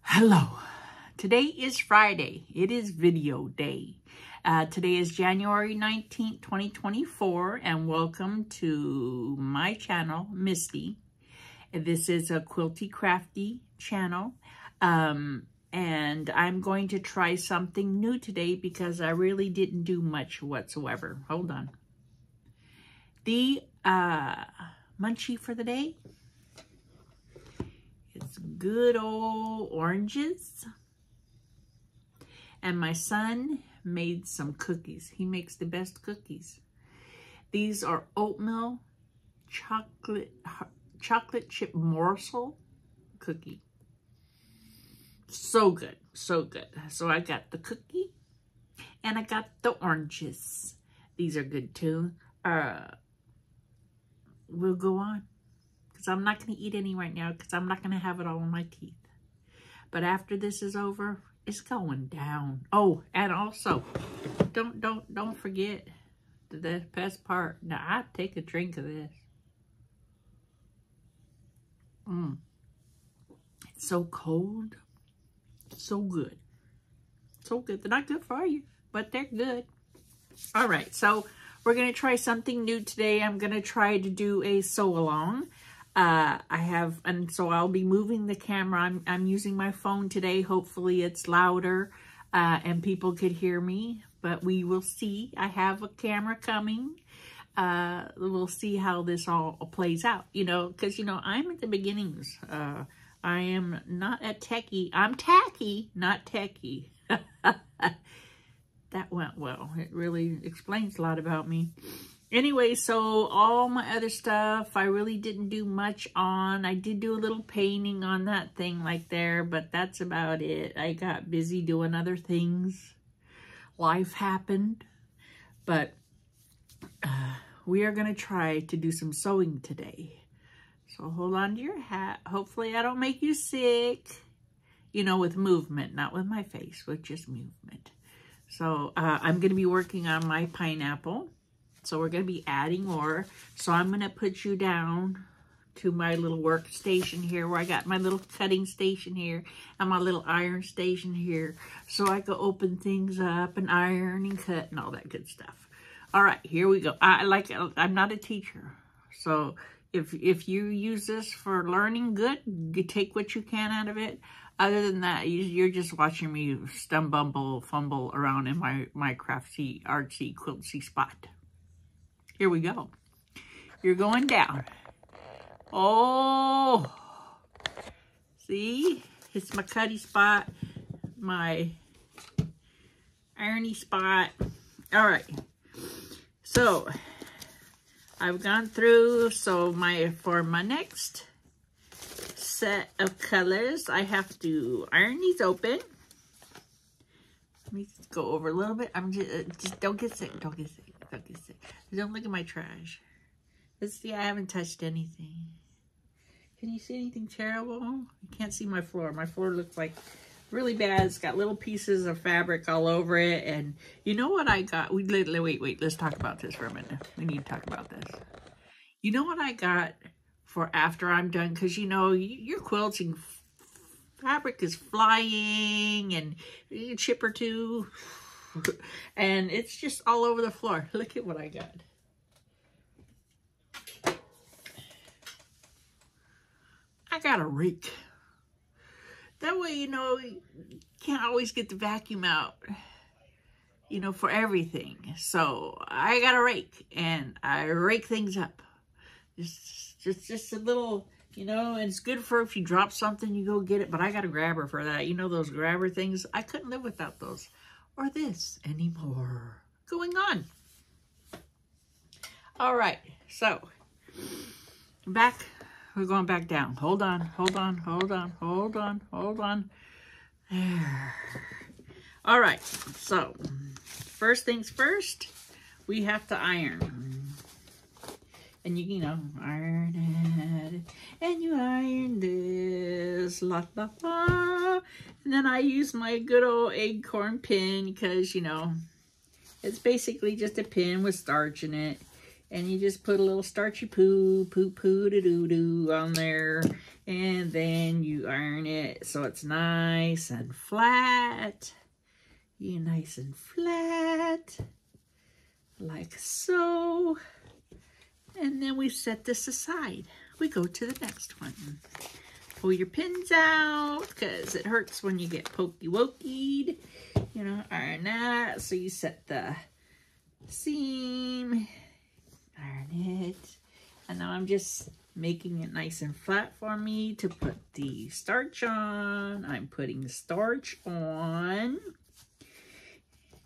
Hello. Today is Friday. It is video day. Today is January 19th, 2024, and welcome to my channel, Misty. This is a Quilty Crafty channel, and I'm going to try something new today because I really didn't do much whatsoever. Hold on. The munchie for the day, it's good old oranges. And my son made some cookies. He makes the best cookies. These are oatmeal chocolate chip morsel cookie. So good, so good. So I got the cookie and I got the oranges. These are good too. We'll go on. I'm not going to eat any right now because I'm not going to have it all in my teeth. But after this is over, it's going down. Oh, and also, don't forget the best part. Now, I take a drink of this. It's so cold. So good. So good. They're not good for you, but they're good. All right, so we're going to try something new today. I'm going to try to do a sew-along. So I'll be moving the camera. I'm using my phone today. Hopefully it's louder, and people could hear me, but we will see. I have a camera coming. We'll see how this all plays out, because, I'm at the beginnings. I am not a techie. I'm tacky, not techie. That went well. It really explains a lot about me. Anyway, so all my other stuff, I really didn't do much on. I did do a little painting on that thing like there, but that's about it. I got busy doing other things. Life happened. But we are going to try to do some sewing today. So hold on to your hat. Hopefully I don't make you sick. With movement, not with my face, with just movement. So I'm going to be working on my pineapple. So we're going to be adding more. So I'm going to put you down to my little workstation here where I got my little cutting station here and my little iron station here. So I can open things up and iron and cut and all that good stuff. All right, here we go. I'm not a teacher. So if you use this for learning, good. You take what you can out of it. Other than that, you're just watching me fumble around in my crafty, artsy, quiltsy spot. Here we go. You're going down. Oh, see? It's my cutty spot, my irony spot. All right. So I've gone through. So for my next set of colors, I have to iron these open. Let me just go over a little bit. I'm just don't get sick. Don't get sick. Don't look at my trash. Let's see, I haven't touched anything. Can you see anything terrible? You can't see my floor. My floor looks like really bad. It's got little pieces of fabric all over it. And you know what I got? Wait. Let's talk about this for a minute. We need to talk about this. You know what I got for after I'm done? Because, your quilting fabric is flying and a chip or two. And it's just all over the floor. Look at what I got. I got a rake. That way, you can't always get the vacuum out, for everything. So I got a rake and I rake things up. Just a little, and it's good for if you drop something, you go get it. But I got a grabber for that. Those grabber things. I couldn't live without those. Or this anymore. Going on. All right, so we're going back down. Hold on. There. All right, so first things first, we have to iron. And you iron it, and you iron this, la la la. And then I use my good old acorn pin because, it's basically just a pin with starch in it. And you just put a little starchy poo-doo-doo on there. And then you iron it so it's nice and flat. Nice and flat. Like so. And then we set this aside. We go to the next one. Pull your pins out because it hurts when you get pokey-wokied. Iron that. So you set the seam. Iron it. And now I'm just making it nice and flat for me to put the starch on. I'm putting the starch on.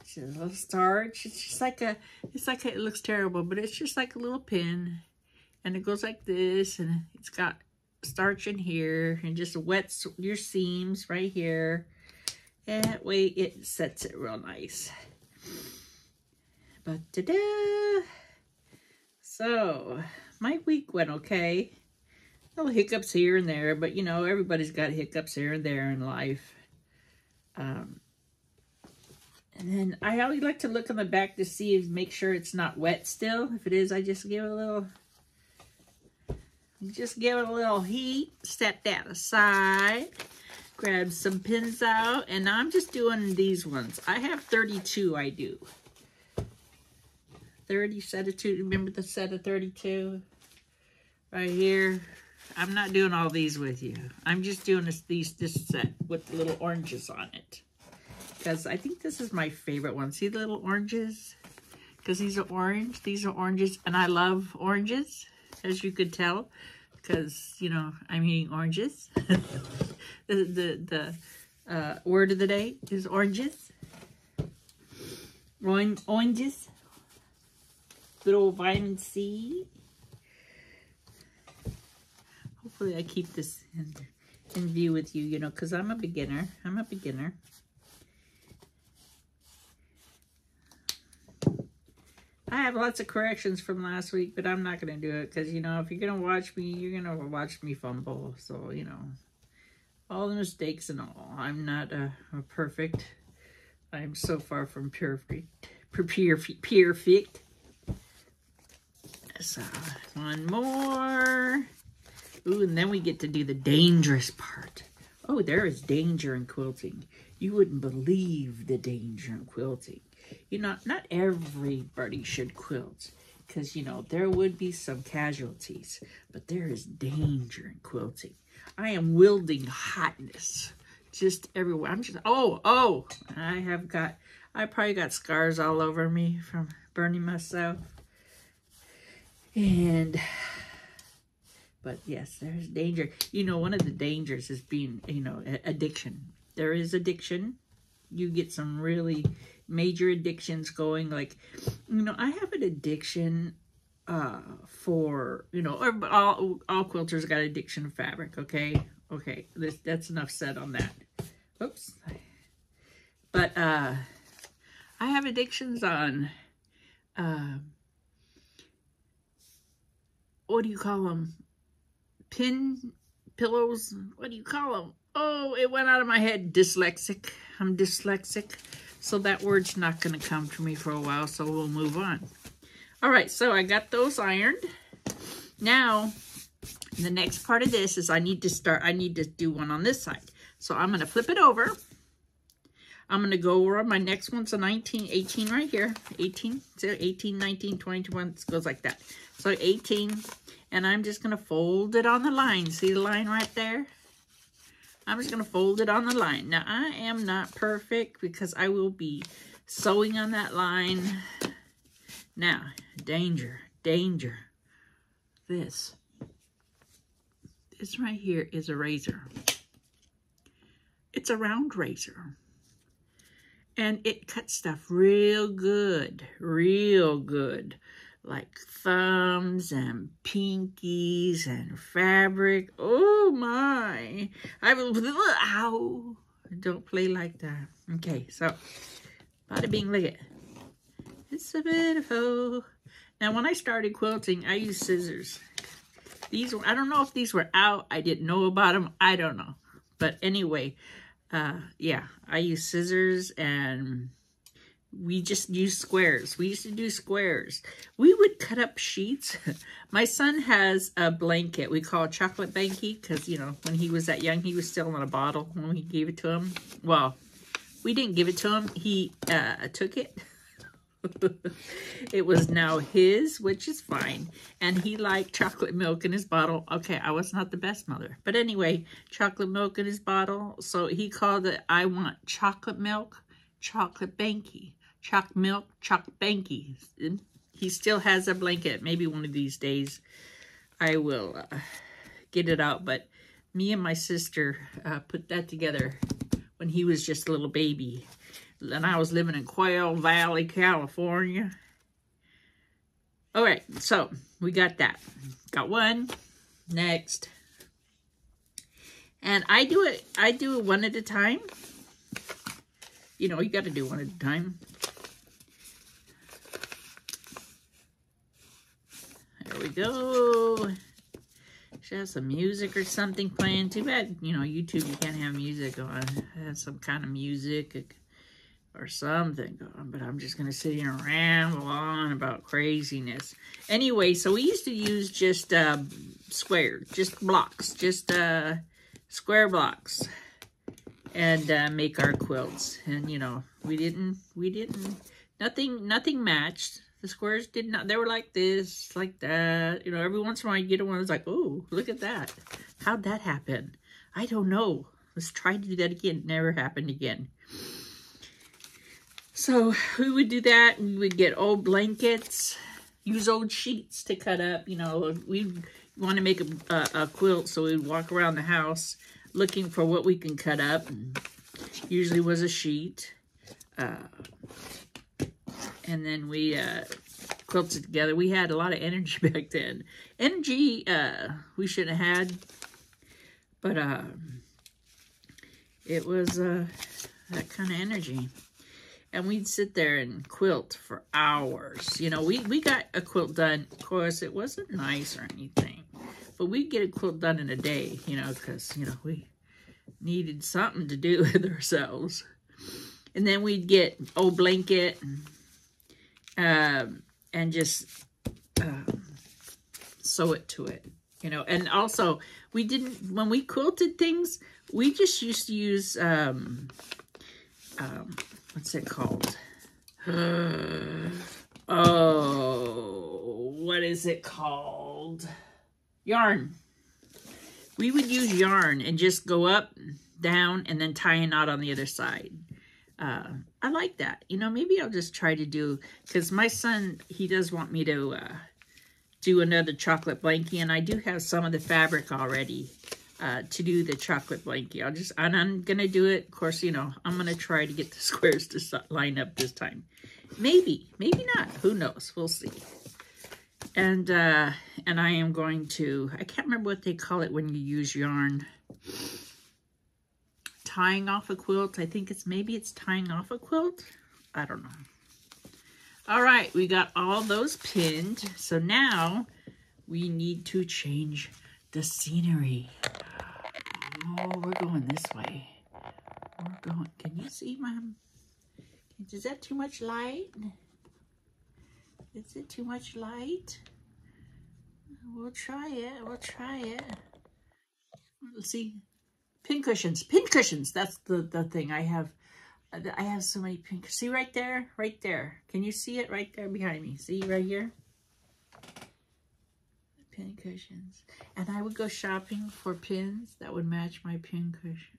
Just a little starch. It's just like it looks terrible, but it's just like a little pin. And it goes like this, and it's got starch in here, and just wets your seams right here. And that way it sets it real nice. But ta-da! So, my week went okay. Little hiccups here and there, but everybody's got hiccups here and there in life. And then I always like to look on the back to see make sure it's not wet still. If it is, I just give it a little heat, set that aside, grab some pins out, and now I'm just doing these ones. I have 32, I do. 30 set of 2, remember the set of 32? Right here. I'm not doing all these with you. I'm just doing this set with the little oranges on it. Because I think this is my favorite one. See the little oranges? Because these are orange. These are oranges. And I love oranges, as you could tell. Because, I'm eating oranges. the word of the day is oranges. Oranges. Little vitamin C. Hopefully I keep this in view with you, because I'm a beginner. I have lots of corrections from last week, but I'm not going to do it because, if you're going to watch me, you're going to watch me fumble. So, all the mistakes and all. I'm not perfect. I'm so far from perfect. So, one more. Ooh, and then we get to do the dangerous part. Oh, there is danger in quilting. You wouldn't believe the danger in quilting. Not everybody should quilt because, there would be some casualties, but there is danger in quilting. I am wielding hotness just everywhere. I'm just, I probably got scars all over me from burning myself. But yes, there's danger. One of the dangers is being, addiction. There is addiction. You get some really major addictions going. Like, I have an addiction for, all quilters got addiction to fabric, okay? Okay, that's enough said on that. Oops. But I have addictions on, what do you call them? Pillows? What do you call them? Oh, it went out of my head. Dyslexic. I'm dyslexic. So that word's not going to come to me for a while, so we'll move on. All right, so I got those ironed. Now, the next part of this is I need to do one on this side. So I'm going to flip it over. I'm going to go over my next one's a 18 right here. 18, so 18, 19, 20, 21, it goes like that. So 18, and I'm just going to fold it on the line. See the line right there? I'm just going to fold it on the line. Now, I am not perfect because I will be sewing on that line. Now, danger, danger. This right here is a razor. It's a round razor. And it cuts stuff real good, like thumbs and pinkies and fabric. Oh my! Ow! Don't play like that. Okay, so bada bing, look at it. It's a beautiful. Now, when I started quilting, I used scissors. These were, I don't know if these were out. I didn't know about them. I don't know. But anyway, yeah, I use scissors and we just used squares. We used to do squares. We would cut up sheets. My son has a blanket we call a chocolate blankie because, you know, when he was that young, he was still in a bottle when we gave it to him. Well, we didn't give it to him. He took it. It was now his, which is fine. And he liked chocolate milk in his bottle. Okay, I was not the best mother. But anyway, chocolate milk in his bottle. So he called it, I want chocolate milk, chocolate banky. Chocolate milk, chocolate banky. And he still has a blanket. Maybe one of these days I will get it out. But me and my sister put that together when he was just a little baby. And I was living in Quail Valley, California. All right, so we got that. Got one. Next. And I do it one at a time. You know, you got to do one at a time. There we go. Should have some music or something playing. Too bad, you know, YouTube, you can't have music on. Have some kind of music or something going, but I'm just going to sit here and ramble on about craziness. Anyway, so we used to use just squares, just blocks, just square blocks, and make our quilts. And, you know, nothing matched. The squares did not, they were like this, like that. You know, every once in a while you get one that's like, oh, look at that. How'd that happen? I don't know. Let's try to do that again. It never happened again. So we would do that, and we would get old blankets, use old sheets to cut up. You know, we want to make a quilt, so we'd walk around the house looking for what we can cut up. And usually was a sheet. And then we quilted together. We had a lot of energy back then. Energy we shouldn't have had, but it was that kind of energy. And we'd sit there and quilt for hours. You know, we got a quilt done. Of course, it wasn't nice or anything. But we'd get a quilt done in a day, you know, because, you know, we needed something to do with ourselves. And then we'd get old blanket and just sew it to it, you know. And also, we didn't, when we quilted things, we just used to use... what's it called? Oh, what is it called? Yarn. We would use yarn and just go up, down, and then tie a knot on the other side. I like that. You know, maybe I'll just try to do, because my son, he does want me to do another chocolate blankie, and I do have some of the fabric already. To do the chocolate blankie. I'm going to do it. Of course, you know, I'm going to try to get the squares to line up this time. Maybe not. Who knows? We'll see. And I am going to, I can't remember what they call it when you use yarn. Tying off a quilt. I think maybe it's tying off a quilt. I don't know. All right. We got all those pinned. So now we need to change the scenery. Oh, we're going this way. We're going. Can you see, Mom? Is that too much light? Is it too much light? We'll try it. We'll try it. Let's see. Pin cushions. Pin cushions. That's the thing. I have so many pin cushions. See right there? Right there. Can you see it right there behind me? See right here? Pin cushions. And I would go shopping for pins that would match my pin cushion.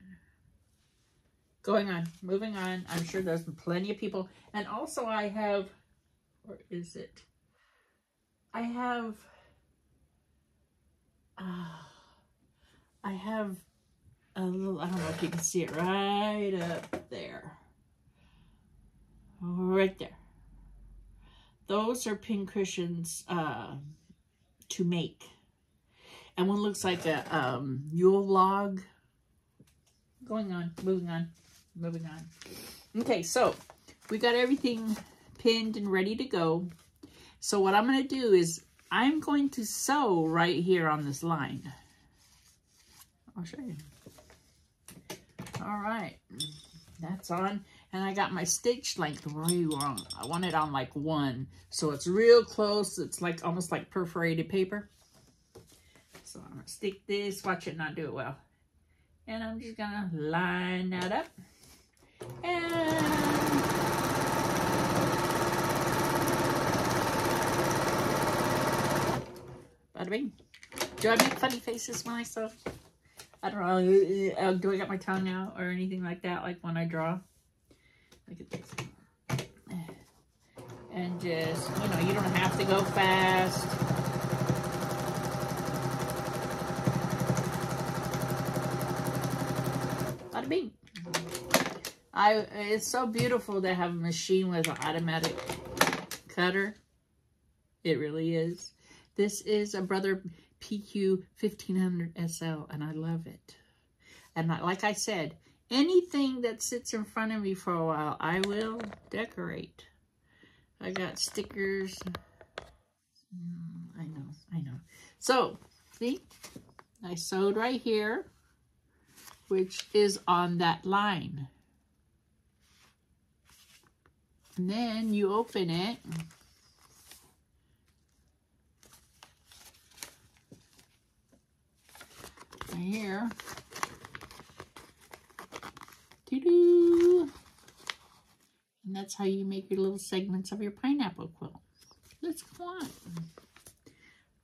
Going on, moving on. I'm sure there's plenty of people. And also I have, where is it? I have a little, I don't know if you can see it right up there. Right there. Those are pin cushions, to make. And one looks like a Yule log. Going on, moving on, moving on. Okay, so we got everything pinned and ready to go. So what I'm going to do is I'm going to sew right here on this line. I'll show you. All right, that's on. And I got my stitch length way wrong. I want it on like 1. So it's real close. It's like almost like perforated paper. So I'm going to stick this. Watch it not do it well. And I'm just going to line that up. And bada bing. Do I make funny faces when I sew? I don't know. Do I got my tongue out or anything like that? Like when I draw? Look at this. And just, you know, you don't have to go fast. Bada bing. It's so beautiful to have a machine with an automatic cutter. It really is. This is a Brother PQ 1500 SL, and I love it. And like I said, anything that sits in front of me for a while, I will decorate. I got stickers. I know. So, see, I sewed right here, which is on that line. And then you open it. Right here. Doo-doo. And that's how you make your little segments of your pineapple quilt. Let's go on.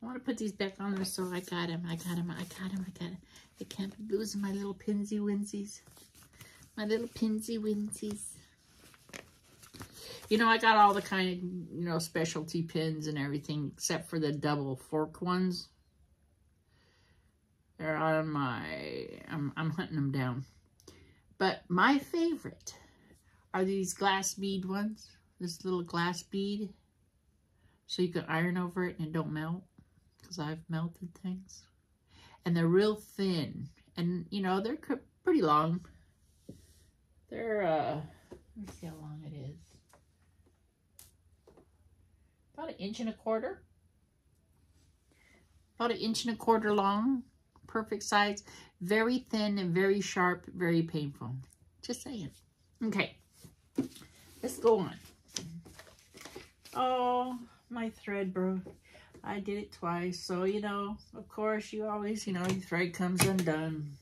I want to put these back on there, so I got them. I can't be losing my little pinsy winsies. My little pinsy winsies. You know, I got all the kind of, you know, specialty pins and everything, except for the double fork ones. They're on my, I'm hunting them down. But my favorite are these glass bead ones. This little glass bead. So you can iron over it and it don't melt. Because I've melted things. And they're real thin. And, you know, they're pretty long. They're, let me see how long it is. About 1.25 inches. About 1.25 inches long. Perfect size. Very thin and very sharp. Very painful. Just saying. Okay. Let's go on. Oh, my thread broke. I did it twice. So, you know, of course, you always, you know, your thread comes undone.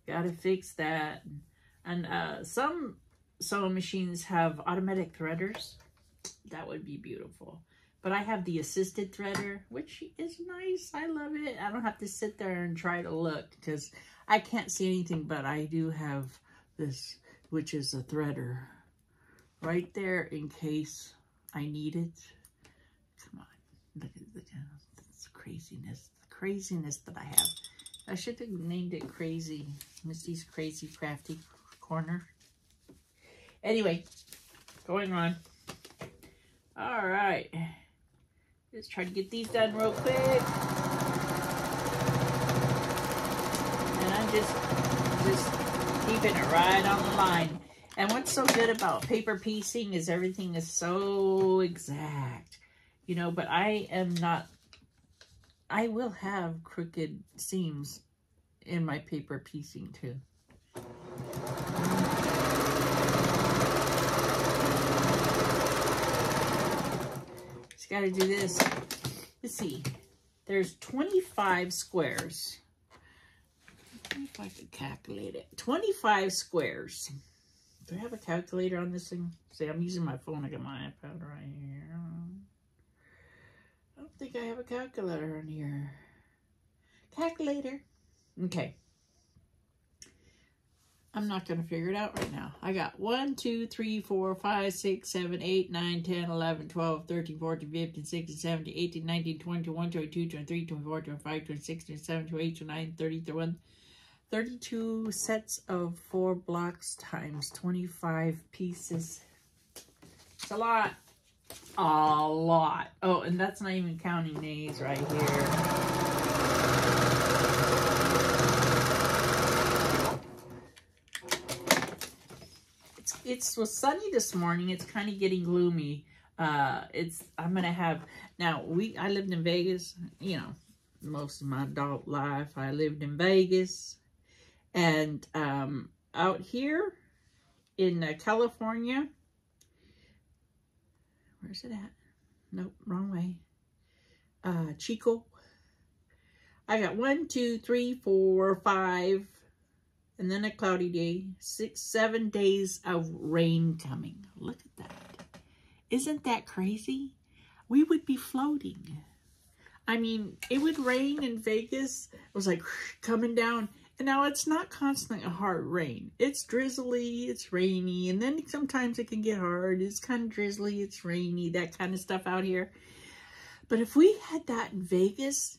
Gotta fix that. And some sewing machines have automatic threaders. That would be beautiful. But I have the assisted threader, which is nice. I love it. I don't have to sit there and try to look because I can't see anything, but I do have this, which is a threader right there in case I need it. Come on. Look at the craziness that I have. I should have named it Crazy. Misty's Crazy Crafty Corner. Anyway, going on. All right. Let's try to get these done real quick. And I'm just keeping it right on the line. And what's so good about paper piecing is everything is so exact. You know, but I am not, I will have crooked seams in my paper piecing too. Just got to do this. Let's see. There's 25 squares. If I could calculate it. 25 squares. Do I have a calculator on this thing? See, I'm using my phone. I got my iPad right here. I don't think I have a calculator on here. Calculator. Okay. I'm not going to figure it out right now. I got 1, 2, 3, 4, 5, 6, 7, 8, 9, 10, 11, 12, 13, 14, 15, 16, 17, 18, 19, 20, 21, 22, 23, 24, 25, 26, 27, 28, 29, 30, 31, 32 sets of 4 blocks times 25 pieces. It's a lot. A lot. Oh, and that's not even counting these right here. It was sunny this morning. It's kind of getting gloomy. I'm gonna have now. I lived in Vegas. You know, most of my adult life, I lived in Vegas, and out here in California. Where's it at? Nope, wrong way. Chico. I got 1, 2, 3, 4, 5, and then a cloudy day. 6, 7 days of rain coming. Look at that. Isn't that crazy? We would be floating. I mean, it would rain in Vegas. It was like coming down. And now it's not constant hard rain. It's drizzly, it's rainy, and then sometimes it can get hard. It's kind of drizzly, it's rainy, that kind of stuff out here. But if we had that in Vegas,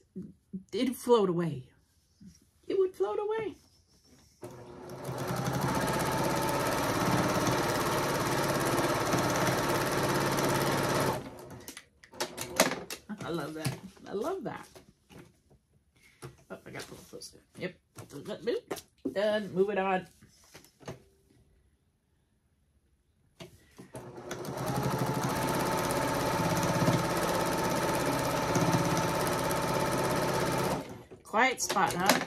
it'd float away. It would float away. I love that. I love that. Oh, I got to pull it closer. Yep. Done. Move it on. Quiet spot, huh?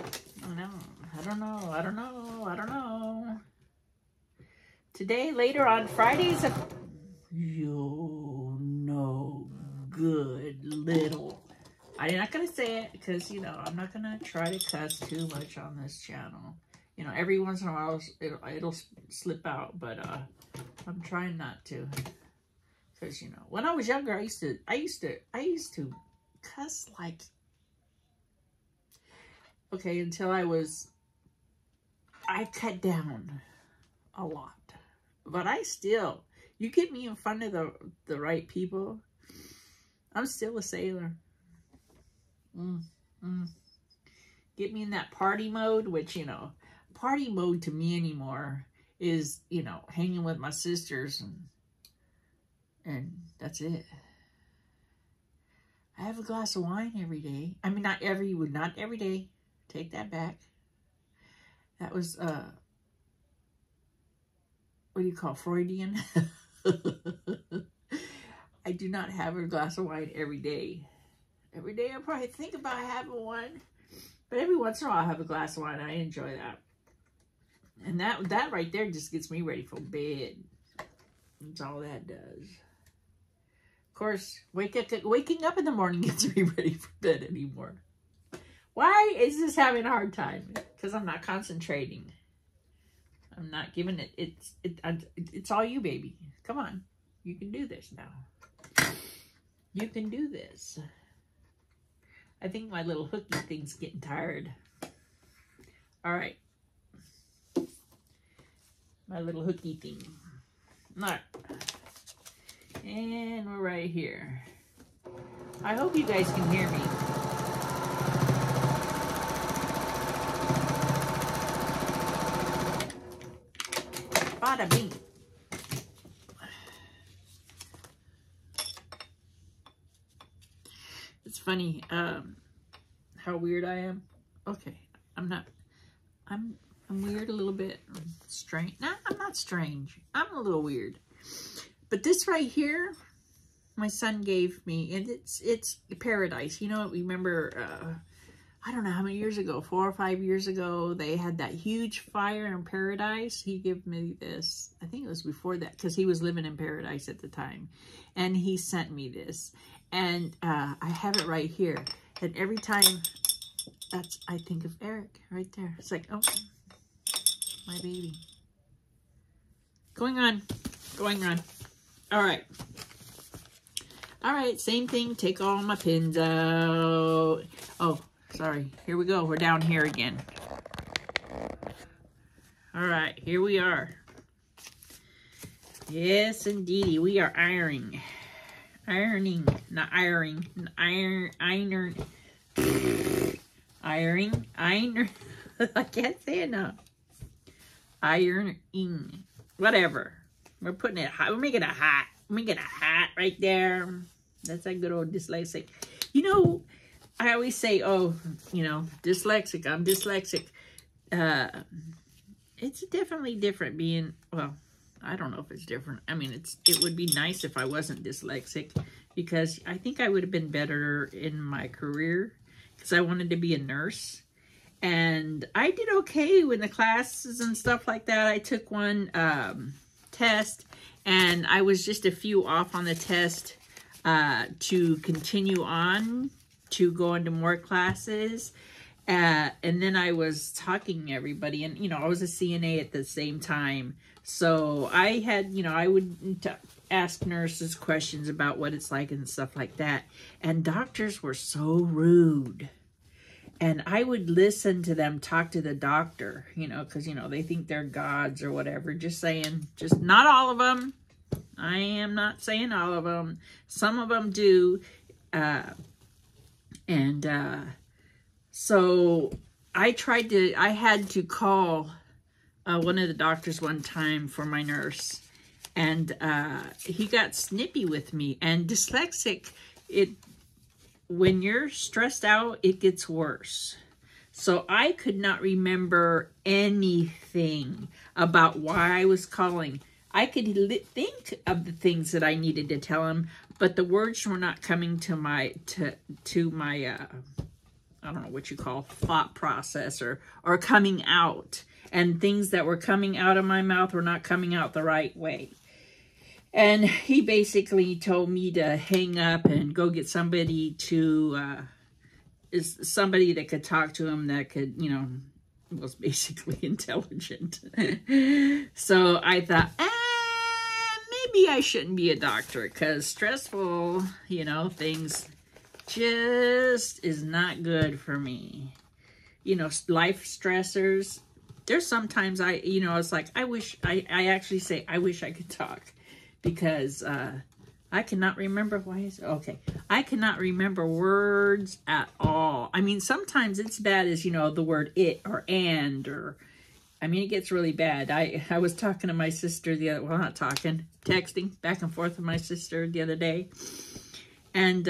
Oh, no. I don't know. I don't know. I don't know. Today, later on Fridays, you know, good little. I'm not going to say it because, you know, I'm not going to try to cuss too much on this channel. You know, every once in a while it'll slip out, but I'm trying not to. Because, you know, when I was younger, I used to cuss like, okay, until I cut down a lot. But you get me in front of the right people, I'm still a sailor. Get me in that party mode, which, you know, party mode to me anymore is, you know, hanging with my sisters and that's it. I have a glass of wine every day. I mean, not every day. Take that back. That was, what do you call Freudian? I do not have a glass of wine every day. Every day I probably think about having one. But every once in a while I have a glass of wine. I enjoy that. And that right there just gets me ready for bed. That's all that does. Of course, waking up in the morning gets me ready for bed anymore. Why is this having a hard time? Because I'm not concentrating. I'm not giving it. It's all you, baby. Come on. You can do this now. You can do this. I think my little hooky thing's getting tired. All right. My little hooky thing. All right. And we're right here. I hope you guys can hear me. Bada bing. It's funny how weird I am. Okay, I'm weird a little bit. Strange. Nah, I'm not strange. I'm a little weird. But this right here, my son gave me, and it's paradise. You know, remember, I don't know how many years ago, 4 or 5 years ago, they had that huge fire in Paradise. He gave me this. I think it was before that, because he was living in Paradise at the time. And he sent me this. And I have it right here. And every time, I think of Eric right there. It's like, oh, my baby. Going on. All right. All right, same thing. Take all my pins out. Oh, sorry. Here we go. We're down here again. All right, here we are. Yes, indeedy. We are ironing. Not ironing. Iron. I can't say it now. Ironing. Whatever. We're putting it hot. We're making a hat. We're making a hat right there. That's a good old dyslexic. You know, I always say, oh, you know, dyslexic. I'm dyslexic. It's definitely different being, well, I don't know if it's different. I mean, it would be nice if I wasn't dyslexic, because I think I would have been better in my career, because I wanted to be a nurse. And I did okay with the classes and stuff like that. I took one, test, and I was just a few off on the test to continue on to go into more classes. And then I was talking to everybody, and, you know, I was a CNA at the same time. So I had, you know, I would ask nurses questions about what it's like and stuff like that. And doctors were so rude. And I would listen to them talk to the doctor, you know, because, you know, they think they're gods or whatever. Just saying, just not all of them. I am not saying all of them. Some of them do. So I had to call one of the doctors one time for my nurse. And he got snippy with me. And dyslexic, when you're stressed out, it gets worse. So I could not remember anything about why I was calling. I could think of the things that I needed to tell him, but the words were not coming to my I don't know what you call thought process or coming out. And things that were coming out of my mouth were not coming out the right way. And he basically told me to hang up and go get somebody somebody that could talk to him that could, you know, was basically intelligent. So I thought, maybe I shouldn't be a doctor, because stressful, you know, things just is not good for me. You know, life stressors. There's sometimes you know, it's like, I actually say, I wish I could talk. Because I cannot remember I cannot remember words at all. I mean, sometimes it's bad as, you know, the word it or and, or, I mean, it gets really bad. I was talking to my sister texting back and forth with my sister the other day. And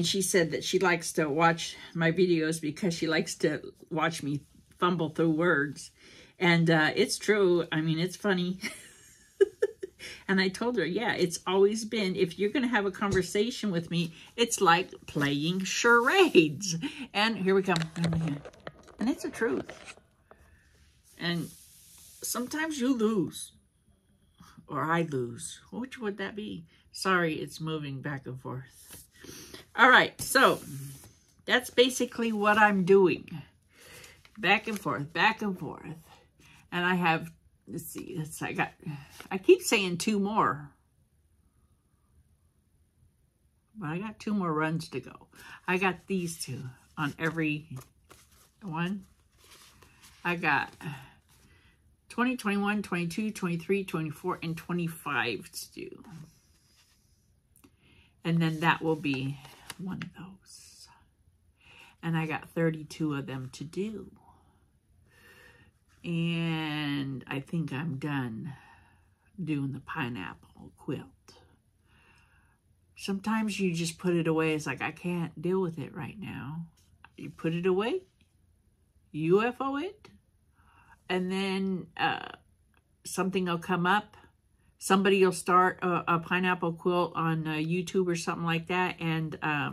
she said that she likes to watch my videos because she likes to watch me fumble through words. And it's true. I mean, it's funny. And I told her, yeah, it's always been, if you're going to have a conversation with me, it's like playing charades. And here we come. And it's the truth. And sometimes you lose. Or I lose. Which would that be? Sorry, it's moving back and forth. All right, so that's basically what I'm doing. Back and forth, back and forth. And I have, let's see, I keep saying 2 more. But I got 2 more runs to go. I got these 2 on every one. I got 20, 21, 22, 23, 24, and 25 to do. And then that will be one of those. And I got 32 of them to do. And I think I'm done doing the pineapple quilt. Sometimes you just put it away. It's like, I can't deal with it right now. You put it away, UFO it, and then something will come up. Somebody will start a pineapple quilt on YouTube or something like that. And I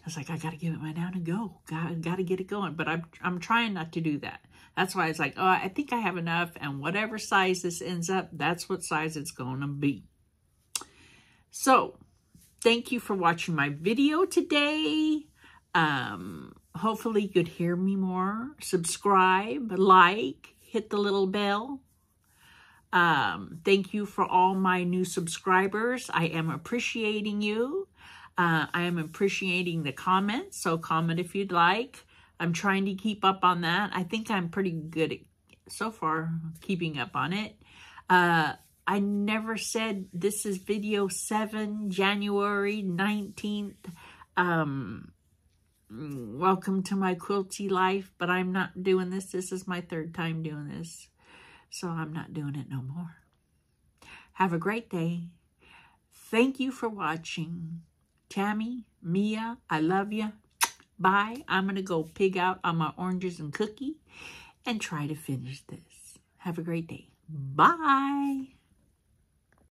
was like, I got to give it my down and go. Got to get it going. But I'm trying not to do that. That's why it's like, oh, I think I have enough. And whatever size this ends up, that's what size it's going to be. So, thank you for watching my video today. Hopefully you could hear me more. Subscribe, like, hit the little bell. Thank you for all my new subscribers. I am appreciating you. I am appreciating the comments. So comment if you'd like. I'm trying to keep up on that. I think I'm pretty good at, so far, keeping up on it. I never said this is video 7, January 19th. Welcome to my quilty life, but I'm not doing this. This is my 3rd time doing this. So I'm not doing it no more. Have a great day. Thank you for watching. Tammy, Mia, I love you. Bye. I'm going to go pig out on my oranges and cookie and try to finish this. Have a great day. Bye.